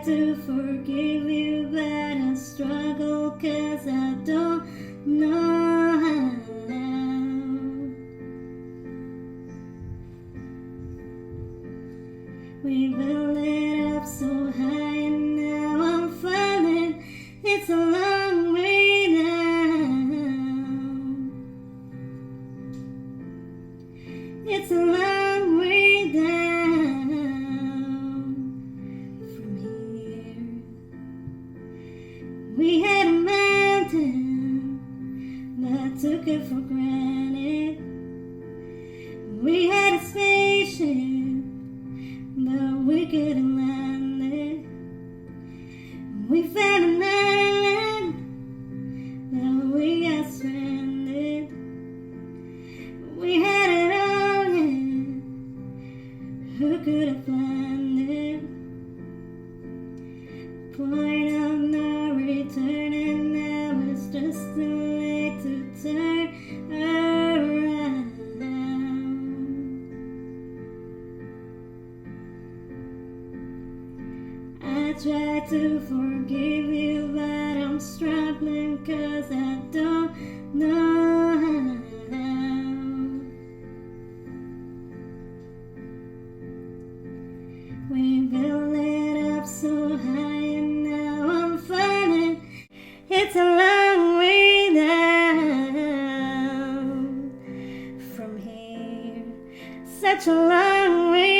to forgive you, but I struggle 'cause I don't know how. We built it up so high and now I'm falling. It's a long way down. It's a long way down from here. We had a mountain, but took it for granted. We had a spaceship, but we couldn't land it. We found an island, but we got stranded. We had it all, yeah. Who could have planned it? Point of no return, and now it's just too late to turn around. I try to forgive you, but I'm struggling 'cause I don't know how. We built it up so high and now I'm falling. It's a long way down from here. Such a long way